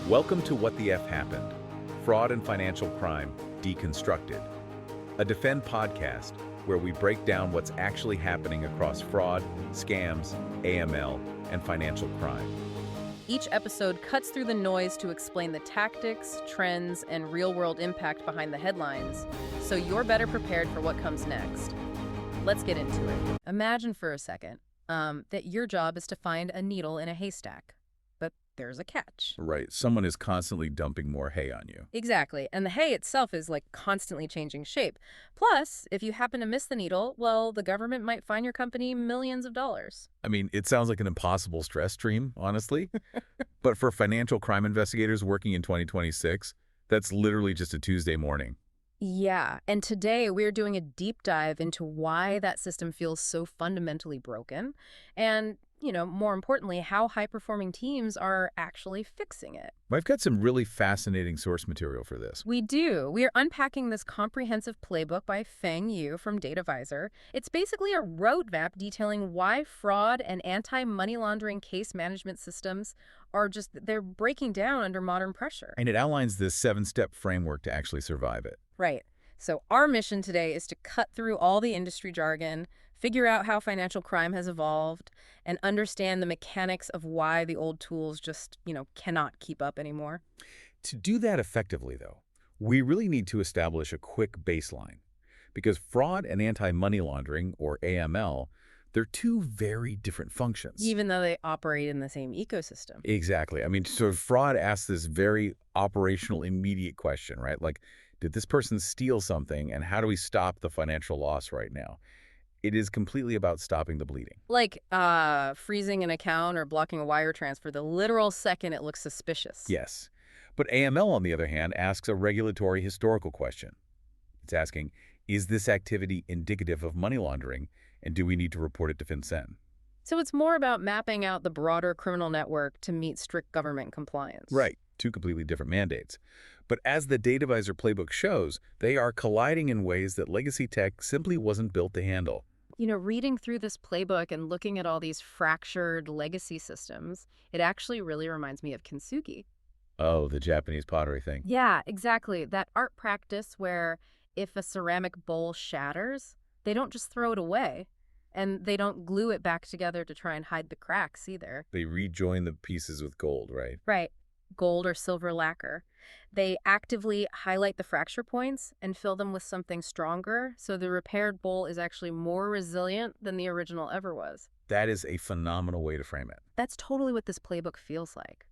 Welcome to What the F Happened, Fraud and Financial Crime Deconstructed, a Defend podcast where we break down what's actually happening across fraud, scams, AML, and financial crime. Each episode cuts through the noise to explain the tactics, trends, and real-world impact behind the headlines, so you're better prepared for what comes next. Let's get into it. Imagine for a second that your job is to find a needle in a haystack. But there's a catch. Right. Someone is constantly dumping more hay on you. Exactly. And the hay itself is constantly changing shape. Plus, if you happen to miss the needle, well, the government might fine your company millions of dollars. I mean, it sounds like an impossible stress stream, honestly. But for financial crime investigators working in 2026, that's literally just a Tuesday morning. Yeah, and today we're doing a deep dive into why that system feels so fundamentally broken and, more importantly, how high-performing teams are actually fixing it. I've got some really fascinating source material for this. We do. We are unpacking this comprehensive playbook by Feng Yu from DataVisor. It's basically a roadmap detailing why fraud and anti-money laundering case management systems they're breaking down under modern pressure. And it outlines this 7-step framework to actually survive it. Right. So our mission today is to cut through all the industry jargon, figure out how financial crime has evolved, and understand the mechanics of why the old tools just, cannot keep up anymore. To do that effectively, though, we really need to establish a quick baseline. Because fraud and anti-money laundering, or AML, they're two very different functions. Even though they operate in the same ecosystem. Exactly. I mean, so fraud asks this very operational, immediate question, right? Like, did this person steal something, and how do we stop the financial loss right now? It is completely about stopping the bleeding. Like freezing an account or blocking a wire transfer the literal second it looks suspicious. Yes. But AML, on the other hand, asks a regulatory historical question. It's asking, is this activity indicative of money laundering, and do we need to report it to FinCEN? So it's more about mapping out the broader criminal network to meet strict government compliance. Right. Two completely different mandates. But as the DataVisor playbook shows, they are colliding in ways that legacy tech simply wasn't built to handle. Reading through this playbook and looking at all these fractured legacy systems, it actually really reminds me of kintsugi. Oh, the Japanese pottery thing. Yeah, exactly. That art practice where if a ceramic bowl shatters, they don't just throw it away. And they don't glue it back together to try and hide the cracks either. They rejoin the pieces with gold, right? Right. Gold or silver lacquer. They actively highlight the fracture points and fill them with something stronger, so the repaired bowl is actually more resilient than the original ever was. That is a phenomenal way to frame it. That's totally what this playbook feels like.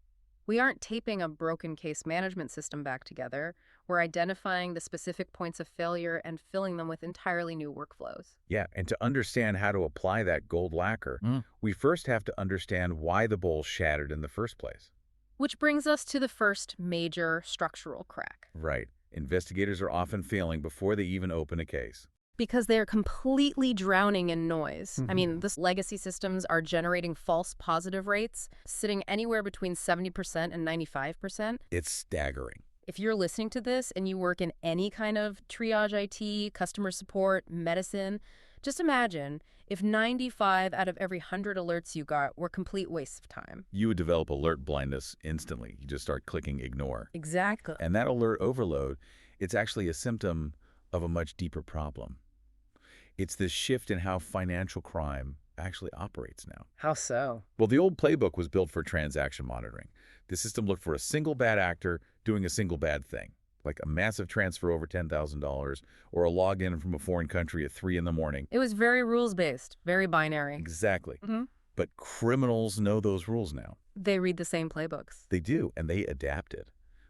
We aren't taping a broken case management system back together. We're identifying the specific points of failure and filling them with entirely new workflows. Yeah, and to understand how to apply that gold lacquer, we first have to understand why the bowl shattered in the first place. Which brings us to the first major structural crack. Right. Investigators are often failing before they even open a case. Because they're completely drowning in noise. I mean, these legacy systems are generating false positive rates, sitting anywhere between 70% and 95%. It's staggering. If you're listening to this and you work in any kind of triage IT, customer support, medicine, just imagine if 95 out of every 100 alerts you got were complete wastes of time. You would develop alert blindness instantly. You just start clicking ignore. Exactly. And that alert overload, it's actually a symptom of a much deeper problem. It's this shift in how financial crime actually operates now. How so? Well, the old playbook was built for transaction monitoring. The system looked for a single bad actor doing a single bad thing, like a massive transfer over $10,000 or a login from a foreign country at 3 in the morning. It was very rules-based, very binary. Exactly. But criminals know those rules now. They read the same playbooks. They do, and they adapted.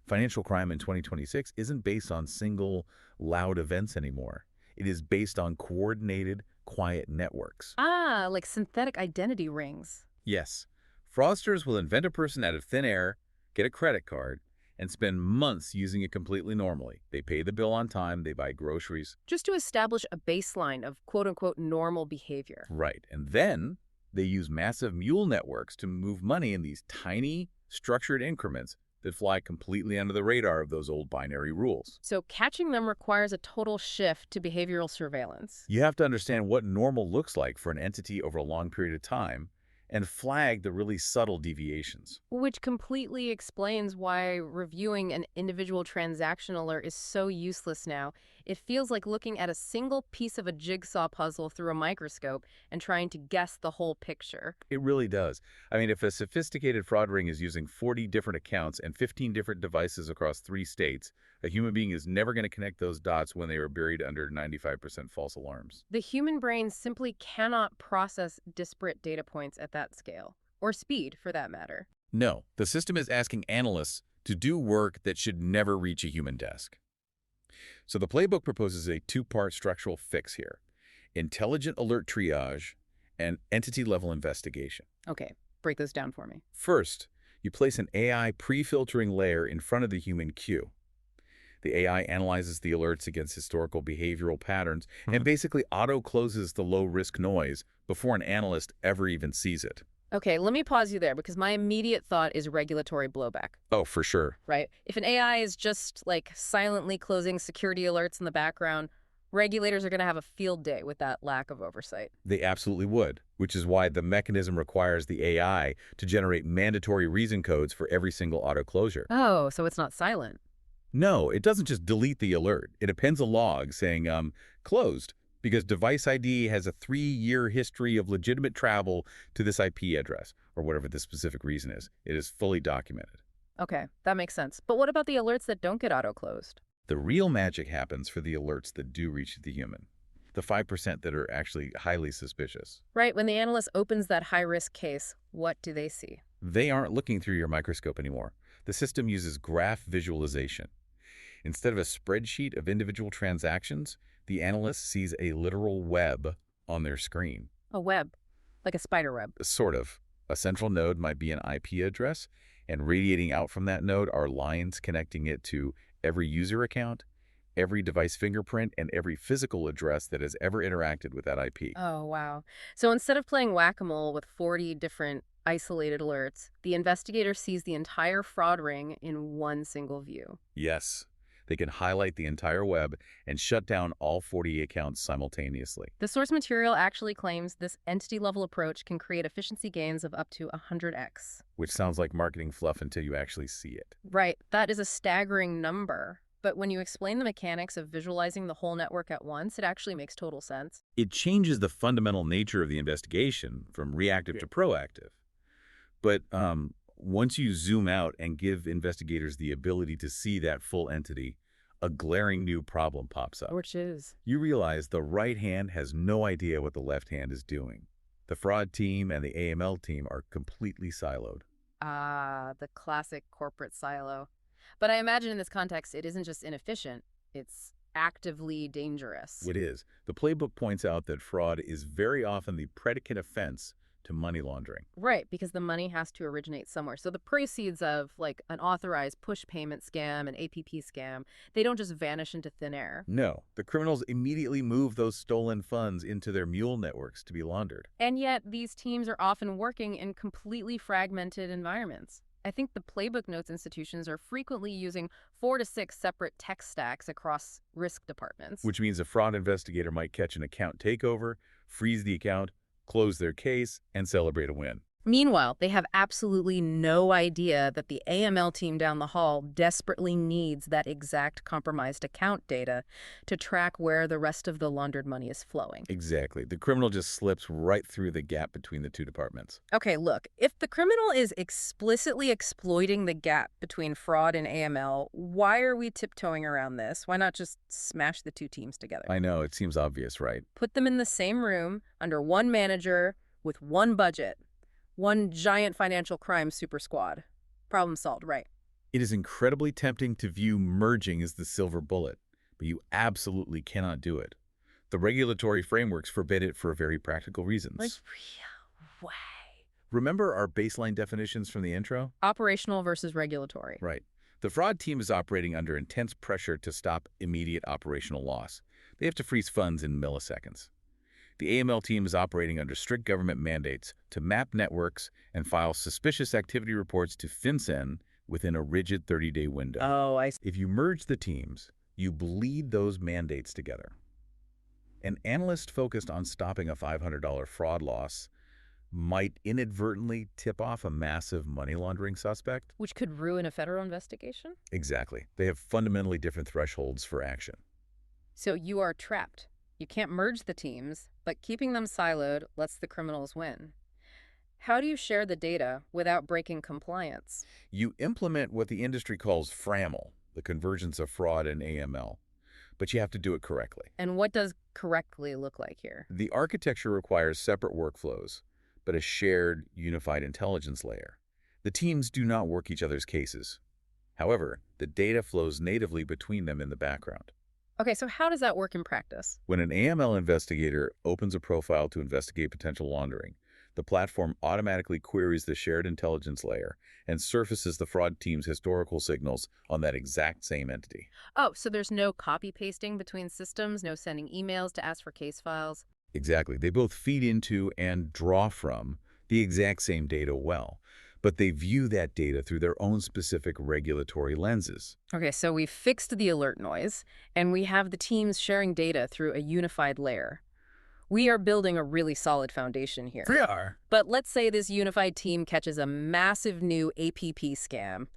Financial crime in 2026 isn't based on single, loud events anymore. It is based on coordinated, quiet networks. Ah, like synthetic identity rings. Yes. Fraudsters will invent a person out of thin air, get a credit card, and spend months using it completely normally. They pay the bill on time, they buy groceries. Just to establish a baseline of quote-unquote normal behavior. Right. And then they use massive mule networks to move money in these tiny, structured increments that fly completely under the radar of those old binary rules. So catching them requires a total shift to behavioral surveillance. You have to understand what normal looks like for an entity over a long period of time and flag the really subtle deviations. Which completely explains why reviewing an individual transaction alert is so useless now. It feels like looking at a single piece of a jigsaw puzzle through a microscope and trying to guess the whole picture. It really does. I mean, if a sophisticated fraud ring is using 40 different accounts and 15 different devices across 3 states, a human being is never going to connect those dots when they are buried under 95% false alarms. The human brain simply cannot process disparate data points at that scale, or speed for that matter. No, the system is asking analysts to do work that should never reach a human desk. So the playbook proposes a 2-part structural fix here: intelligent alert triage and entity-level investigation. Okay, break those down for me. First, you place an AI pre-filtering layer in front of the human queue. The AI analyzes the alerts against historical behavioral patterns and basically auto-closes the low-risk noise before an analyst ever even sees it. Okay, let me pause you there because my immediate thought is regulatory blowback, Oh, for sure. right? If an AI is just like silently closing security alerts in the background, regulators are going to have a field day with that lack of oversight. They absolutely would, which is why the mechanism requires the AI to generate mandatory reason codes for every single auto-closure. Oh, so it's not silent. No, it doesn't just delete the alert. It appends a log saying, closed, because device ID has a 3-year history of legitimate travel to this IP address, or whatever the specific reason is. It is fully documented. Okay, that makes sense. But what about the alerts that don't get auto-closed? The real magic happens for the alerts that do reach the human, the 5% that are actually highly suspicious. Right, when the analyst opens that high-risk case, what do they see? They aren't looking through your microscope anymore. The system uses graph visualization. Instead of a spreadsheet of individual transactions, the analyst sees a literal web on their screen. A web, like a spider web. Sort of. A central node might be an IP address, and radiating out from that node are lines connecting it to every user account, every device fingerprint, and every physical address that has ever interacted with that IP. Oh, wow. So instead of playing whack-a-mole with 40 different isolated alerts, the investigator sees the entire fraud ring in one single view. Yes. They can highlight the entire web and shut down all 40 accounts simultaneously. The source material actually claims this entity-level approach can create efficiency gains of up to 100x. Which sounds like marketing fluff until you actually see it. Right, that is a staggering number. But when you explain the mechanics of visualizing the whole network at once, it actually makes total sense. It changes the fundamental nature of the investigation from reactive to proactive. But once you zoom out and give investigators the ability to see that full entity, a glaring new problem pops up. Which is? You realize the right hand has no idea what the left hand is doing. The fraud team and the AML team are completely siloed. Ah, the classic corporate silo. But I imagine in this context, it isn't just inefficient, it's actively dangerous. It is. The playbook points out that fraud is very often the predicate offense to money laundering. Right, because the money has to originate somewhere. So the proceeds of like an authorized push payment scam, an APP scam, they don't just vanish into thin air. No, the criminals immediately move those stolen funds into their mule networks to be laundered. And yet these teams are often working in completely fragmented environments. I think the playbook notes institutions are frequently using 4 to 6 separate tech stacks across risk departments. Which means a fraud investigator might catch an account takeover, freeze the account, close their case, and celebrate a win. Meanwhile, they have absolutely no idea that the AML team down the hall desperately needs that exact compromised account data to track where the rest of the laundered money is flowing. Exactly. The criminal just slips right through the gap between the two departments. Okay, look, if the criminal is explicitly exploiting the gap between fraud and AML, why are we tiptoeing around this? Why not just smash the two teams together? I know, it seems obvious, right? Put them in the same room, under one manager, with one budget. One giant financial crime super squad. Problem solved, right? It is incredibly tempting to view merging as the silver bullet, but you absolutely cannot do it. The regulatory frameworks forbid it for very practical reasons. Like, real way. Remember our baseline definitions from the intro? Operational versus regulatory. Right. The fraud team is operating under intense pressure to stop immediate operational loss. They have to freeze funds in milliseconds. The AML team is operating under strict government mandates to map networks and file suspicious activity reports to FinCEN within a rigid 30-day window. Oh, I see. If you merge the teams, you bleed those mandates together. An analyst focused on stopping a $500 fraud loss might inadvertently tip off a massive money laundering suspect. Which could ruin a federal investigation? Exactly. They have fundamentally different thresholds for action. So you are trapped. You can't merge the teams, but keeping them siloed lets the criminals win. How do you share the data without breaking compliance? You implement what the industry calls FRAML, the convergence of fraud and AML, but you have to do it correctly. And what does correctly look like here? The architecture requires separate workflows, but a shared, unified intelligence layer. The teams do not work each other's cases. However, the data flows natively between them in the background. Okay, so how does that work in practice? When an AML investigator opens a profile to investigate potential laundering, the platform automatically queries the shared intelligence layer and surfaces the fraud team's historical signals on that exact same entity. Oh, so there's no copy-pasting between systems, no sending emails to ask for case files? Exactly. They both feed into and draw from the exact same data well, but they view that data through their own specific regulatory lenses. Okay, so we fixed the alert noise, and we have the teams sharing data through a unified layer. We are building a really solid foundation here. We are. But let's say this unified team catches a massive new APP scam.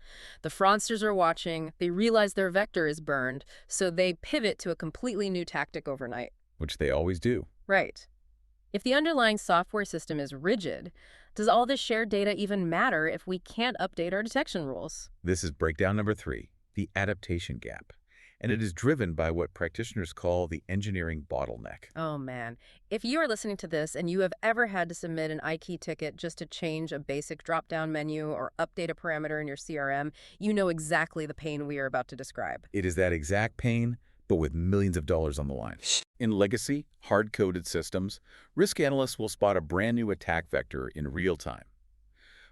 The fraudsters are watching, they realize their vector is burned, so they pivot to a completely new tactic overnight. Which they always do. Right. If the underlying software system is rigid, does all this shared data even matter if we can't update our detection rules? This is breakdown number 3, the adaptation gap. And it is driven by what practitioners call the engineering bottleneck. Oh man, if you are listening to this and you have ever had to submit an IKEY ticket just to change a basic drop-down menu or update a parameter in your CRM, you know exactly the pain we are about to describe. It is that exact pain, but with millions of dollars on the line. In legacy, hard-coded systems, risk analysts will spot a brand new attack vector in real time.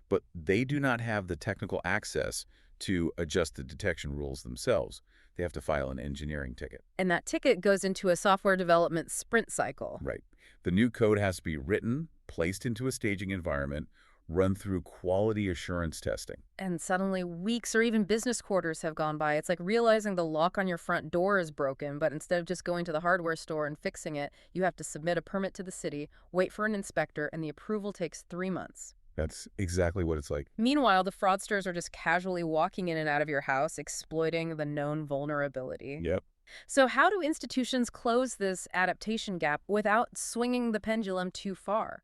But they do not have the technical access to adjust the detection rules themselves. They have to file an engineering ticket. And that ticket goes into a software development sprint cycle. Right. The new code has to be written, placed into a staging environment, run through quality assurance testing. And suddenly weeks or even business quarters have gone by. It's like realizing the lock on your front door is broken, but instead of just going to the hardware store and fixing it, you have to submit a permit to the city, wait for an inspector, and the approval takes 3 months. That's exactly what it's like. Meanwhile, the fraudsters are just casually walking in and out of your house, exploiting the known vulnerability. Yep. So how do institutions close this adaptation gap without swinging the pendulum too far?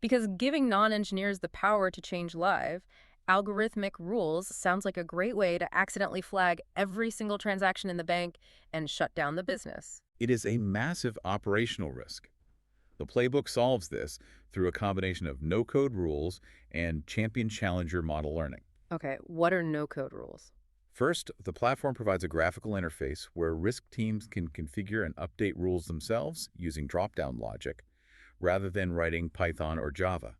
Because giving non-engineers the power to change live, algorithmic rules sounds like a great way to accidentally flag every single transaction in the bank and shut down the business. It is a massive operational risk. The Playbook solves this through a combination of no-code rules and champion-challenger model learning. Okay, what are no-code rules? First, the platform provides a graphical interface where risk teams can configure and update rules themselves using drop-down logic, rather than writing Python or Java.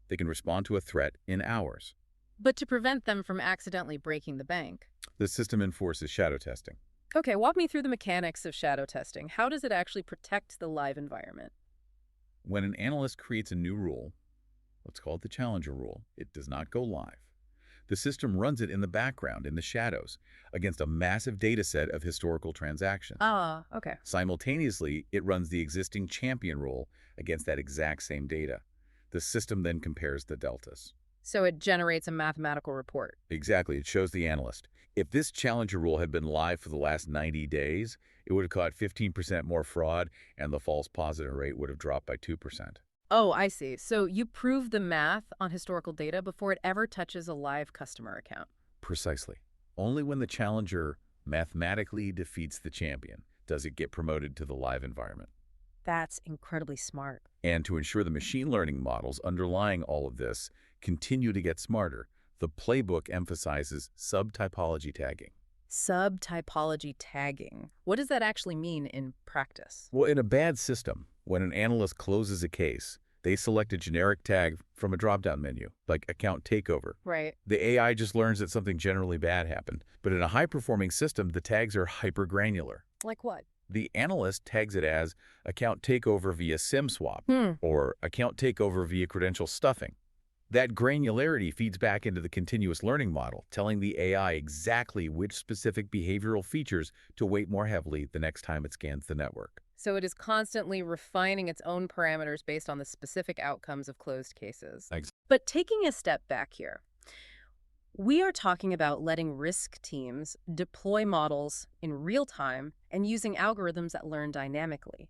They can respond to a threat in hours. But to prevent them from accidentally breaking the bank. The system enforces shadow testing. Okay, walk me through the mechanics of shadow testing. How does it actually protect the live environment? When an analyst creates a new rule, let's call it the challenger rule, it does not go live. The system runs it in the background, in the shadows, against a massive data set of historical transactions. Okay. Simultaneously, it runs the existing champion rule against that exact same data. The system then compares the deltas. So it generates a mathematical report. Exactly. It shows the analyst. If this challenger rule had been live for the last 90 days, it would have caught 15% more fraud, and the false positive rate would have dropped by 2%. Oh, I see. So you prove the math on historical data before it ever touches a live customer account. Precisely. Only when the challenger mathematically defeats the champion does it get promoted to the live environment. That's incredibly smart. And to ensure the machine learning models underlying all of this continue to get smarter, the Playbook emphasizes subtypology tagging. Subtypology tagging. What does that actually mean in practice? Well, in a bad system, when an analyst closes a case, they select a generic tag from a drop-down menu, like account takeover. Right. The AI just learns that something generally bad happened. But in a high-performing system, the tags are hyper-granular. Like what? The analyst tags it as account takeover via SIM swap or account takeover via credential stuffing. That granularity feeds back into the continuous learning model, telling the AI exactly which specific behavioral features to weight more heavily the next time it scans the network. So it is constantly refining its own parameters based on the specific outcomes of closed cases. Ex- But taking a step back here, we are talking about letting risk teams deploy models in real time and using algorithms that learn dynamically.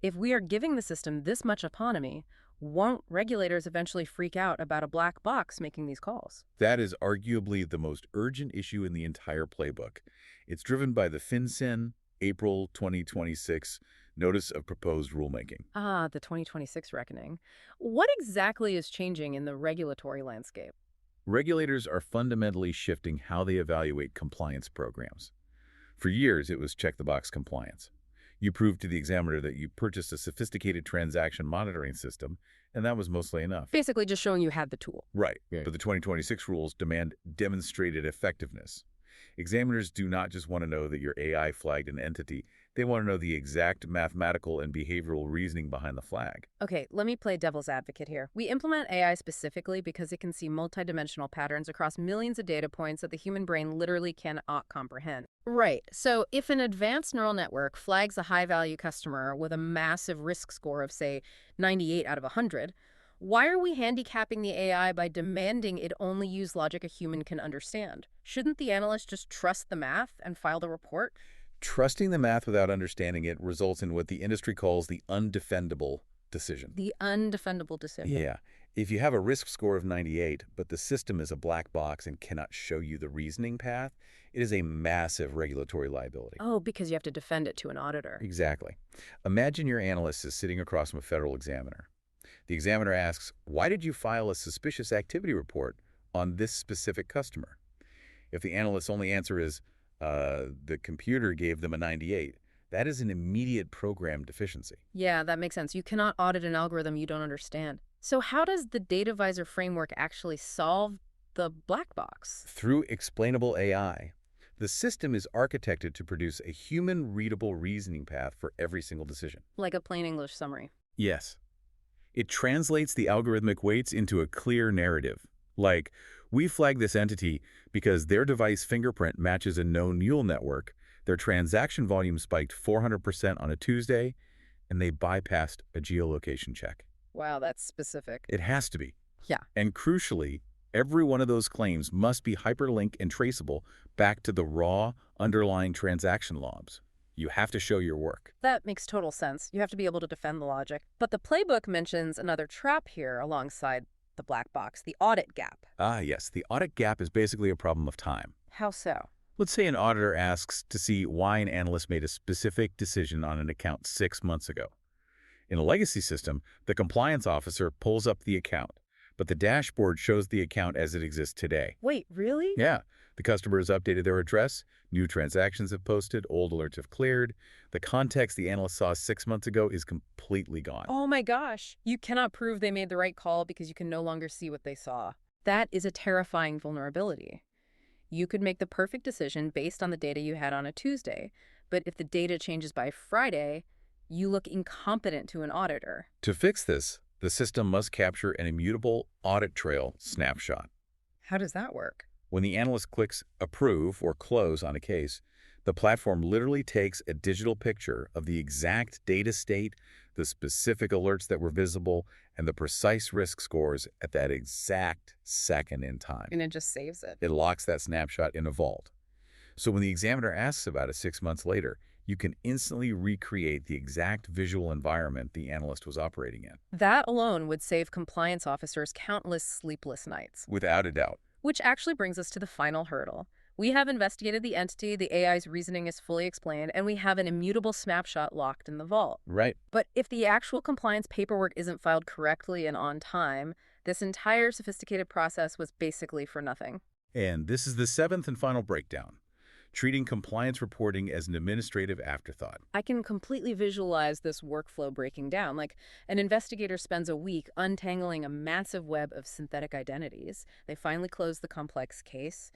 If we are giving the system this much autonomy, won't regulators eventually freak out about a black box making these calls? That is arguably the most urgent issue in the entire playbook. It's driven by the FinCEN April 2026 Notice of Proposed Rulemaking. Ah, the 2026 reckoning. What exactly is changing in the regulatory landscape? Regulators are fundamentally shifting how they evaluate compliance programs. For years, it was check-the-box compliance. You proved to the examiner that you purchased a sophisticated transaction monitoring system, and that was mostly enough. Basically just showing you had the tool. Right, but the 2026 rules demand demonstrated effectiveness. Examiners do not just want to know that your AI flagged an entity, they want to know the exact mathematical and behavioral reasoning behind the flag. Okay, let me play devil's advocate here. We implement AI specifically because it can see multidimensional patterns across millions of data points that the human brain literally cannot comprehend. Right. So if an advanced neural network flags a high-value customer with a massive risk score of, say, 98 out of 100, why are we handicapping the AI by demanding it only use logic a human can understand? Shouldn't the analyst just trust the math and file the report? Trusting the math without understanding it results in what the industry calls the undefendable decision. The undefendable decision. Yeah. If you have a risk score of 98, but the system is a black box and cannot show you the reasoning path, it is a massive regulatory liability. Oh, because you have to defend it to an auditor. Exactly. Imagine your analyst is sitting across from a federal examiner. The examiner asks, why did you file a suspicious activity report on this specific customer? If the analyst's only answer is, the computer gave them a 98, that is an immediate program deficiency. Yeah, that makes sense. You cannot audit an algorithm you don't understand. So how does the Data Visor framework actually solve the black box? Through explainable AI, the system is architected to produce a human-readable reasoning path for every single decision. Like a plain English summary. Yes. It translates the algorithmic weights into a clear narrative. Like, we flag this entity because their device fingerprint matches a known neural network, their transaction volume spiked 400% on a Tuesday, and they bypassed a geolocation check. Wow, that's specific. It has to be. Yeah. And crucially, every one of those claims must be hyperlinked and traceable back to the raw underlying transaction logs. You have to show your work. That makes total sense. You have to be able to defend the logic. But the playbook mentions another trap here alongside the black box, the audit gap. Ah, yes. The audit gap is basically a problem of time. How so? Let's say an auditor asks to see why an analyst made a specific decision on an account 6 months ago. In a legacy system, the compliance officer pulls up the account, but the dashboard shows the account as it exists today. Wait, really? Yeah. The customer has updated their address, new transactions have posted, old alerts have cleared. The context the analyst saw 6 months ago is completely gone. Oh my gosh. You cannot prove they made the right call because you can no longer see what they saw. That is a terrifying vulnerability. You could make the perfect decision based on the data you had on a Tuesday, but if the data changes by Friday, you look incompetent to an auditor. To fix this, the system must capture an immutable audit trail snapshot. How does that work? When the analyst clicks Approve or Close on a case, the platform literally takes a digital picture of the exact data state, the specific alerts that were visible, and the precise risk scores at that exact second in time. And it just saves it. It locks that snapshot in a vault. So when the examiner asks about it 6 months later, you can instantly recreate the exact visual environment the analyst was operating in. That alone would save compliance officers countless sleepless nights. Without a doubt. Which actually brings us to the final hurdle. We have investigated the entity, the AI's reasoning is fully explained, and we have an immutable snapshot locked in the vault. Right. But if the actual compliance paperwork isn't filed correctly and on time, this entire sophisticated process was basically for nothing. And this is the seventh and final breakdown, treating compliance reporting as an administrative afterthought. I can completely visualize this workflow breaking down. Like an investigator spends a week untangling a massive web of synthetic identities. They finally close the complex case.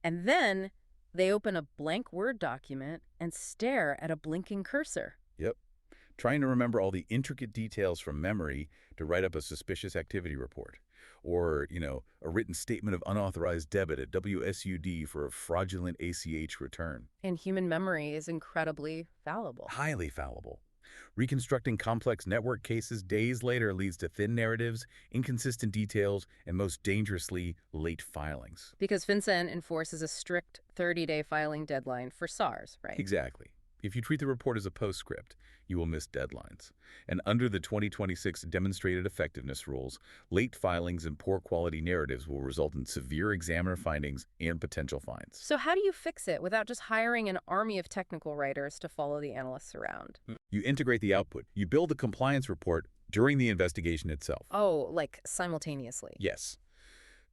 And then they open a blank Word document and stare at a blinking cursor. Yep. Trying to remember all the intricate details from memory to write up a suspicious activity report. Or, a written statement of unauthorized debit at WSUD for a fraudulent ACH return. And human memory is incredibly fallible. Highly fallible. Reconstructing complex network cases days later leads to thin narratives, inconsistent details, and most dangerously, late filings. Because FinCEN enforces a strict 30-day filing deadline for SARs, right? Exactly. If you treat the report as a postscript, you will miss deadlines. And under the 2026 demonstrated effectiveness rules, late filings and poor quality narratives will result in severe examiner findings and potential fines. So how do you fix it without just hiring an army of technical writers to follow the analysts around? You integrate the output. You build the compliance report during the investigation itself. Oh, like simultaneously? Yes.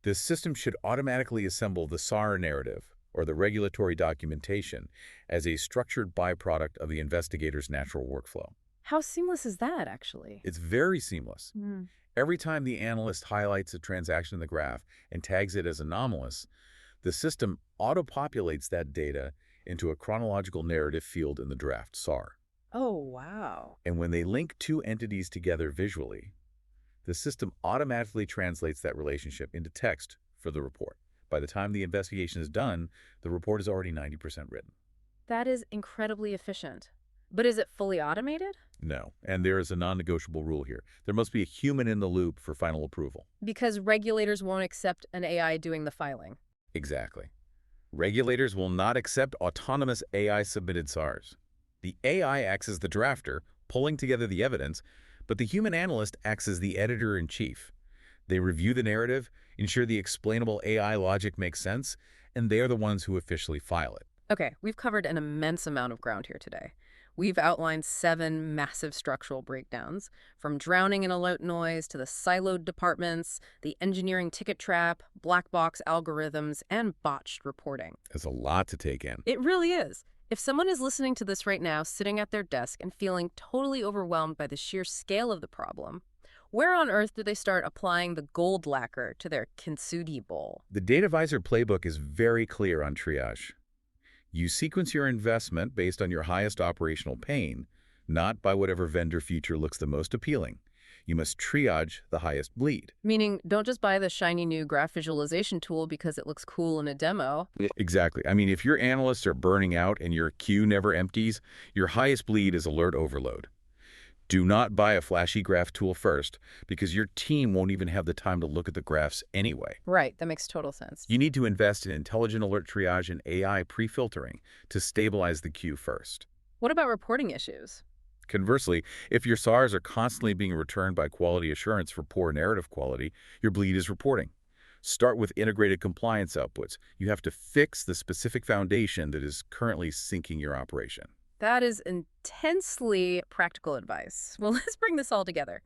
This system should automatically assemble the SAR narrative, or the regulatory documentation, as a structured byproduct of the investigator's natural workflow. How seamless is that, actually? It's very seamless. Every time the analyst highlights a transaction in the graph and tags it as anomalous, the system auto-populates that data into a chronological narrative field in the draft SAR. Oh, wow. And when they link two entities together visually, the system automatically translates that relationship into text for the report. By the time the investigation is done, the report is already 90% written. That is incredibly efficient. But is it fully automated? No, and there is a non-negotiable rule here. There must be a human in the loop for final approval. Because regulators won't accept an AI doing the filing. Exactly. Regulators will not accept autonomous AI-submitted SARs. The AI acts as the drafter, pulling together the evidence, but the human analyst acts as the editor-in-chief. They review the narrative, ensure the explainable AI logic makes sense, and they are the ones who officially file it. Okay, we've covered an immense amount of ground here today. We've outlined 7 massive structural breakdowns, from drowning in alert noise to the siloed departments, the engineering ticket trap, black box algorithms, and botched reporting. There's a lot to take in. It really is. If someone is listening to this right now, sitting at their desk and feeling totally overwhelmed by the sheer scale of the problem, where on earth do they start applying the gold lacquer to their kintsugi bowl? The DataVisor playbook is very clear on triage. You sequence your investment based on your highest operational pain, not by whatever vendor feature looks the most appealing. You must triage the highest bleed. Meaning, don't just buy the shiny new graph visualization tool because it looks cool in a demo. Exactly. I mean, if your analysts are burning out and your queue never empties, your highest bleed is alert overload. Do not buy a flashy graph tool first, because your team won't even have the time to look at the graphs anyway. Right, that makes total sense. You need to invest in intelligent alert triage and AI pre-filtering to stabilize the queue first. What about reporting issues? Conversely, if your SARs are constantly being returned by quality assurance for poor narrative quality, your bleed is reporting. Start with integrated compliance outputs. You have to fix the specific foundation that is currently sinking your operation. That is intensely practical advice. Well, let's bring this all together.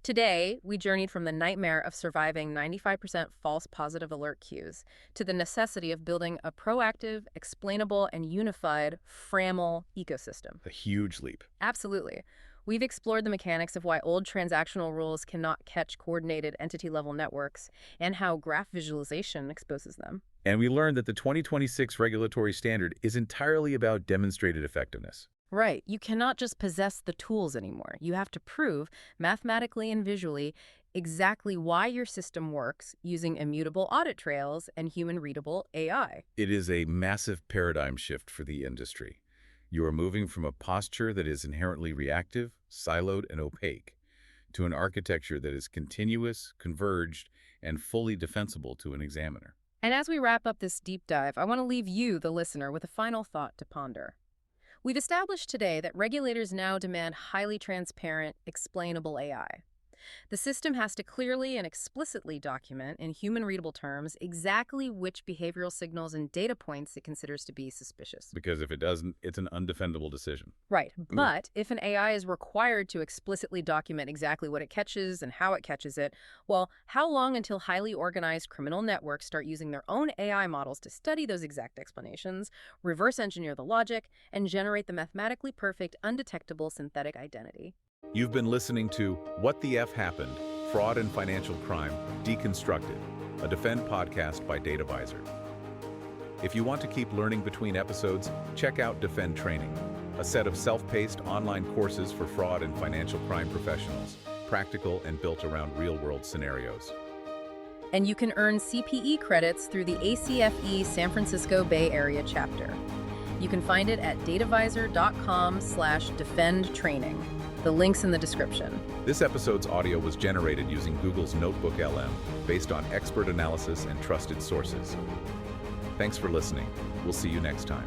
Today, we journeyed from the nightmare of surviving 95% false positive alert queues to the necessity of building a proactive, explainable, and unified FRAML ecosystem. A huge leap. Absolutely. We've explored the mechanics of why old transactional rules cannot catch coordinated entity-level networks and how graph visualization exposes them. And we learned that the 2026 regulatory standard is entirely about demonstrated effectiveness. Right. You cannot just possess the tools anymore. You have to prove, mathematically and visually, exactly why your system works using immutable audit trails and human-readable AI. It is a massive paradigm shift for the industry. You are moving from a posture that is inherently reactive, siloed, and opaque, to an architecture that is continuous, converged, and fully defensible to an examiner. And as we wrap up this deep dive, I want to leave you, the listener, with a final thought to ponder. We've established today that regulators now demand highly transparent, explainable AI. The system has to clearly and explicitly document, in human-readable terms, exactly which behavioral signals and data points it considers to be suspicious. Because if it doesn't, it's an undefendable decision. Right. But if an AI is required to explicitly document exactly what it catches and how it catches it, well, how long until highly organized criminal networks start using their own AI models to study those exact explanations, reverse engineer the logic, and generate the mathematically perfect, undetectable synthetic identity? You've been listening to What the F Happened? Fraud and Financial Crime Deconstructed, a Defend podcast by DataVisor. If you want to keep learning between episodes, check out Defend Training, a set of self-paced online courses for fraud and financial crime professionals, practical and built around real-world scenarios. And you can earn CPE credits through the ACFE San Francisco Bay Area chapter. You can find it at datavisor.com/defendtraining. The link's in the description. This episode's audio was generated using Google's Notebook LM, based on expert analysis and trusted sources. Thanks for listening. We'll see you next time.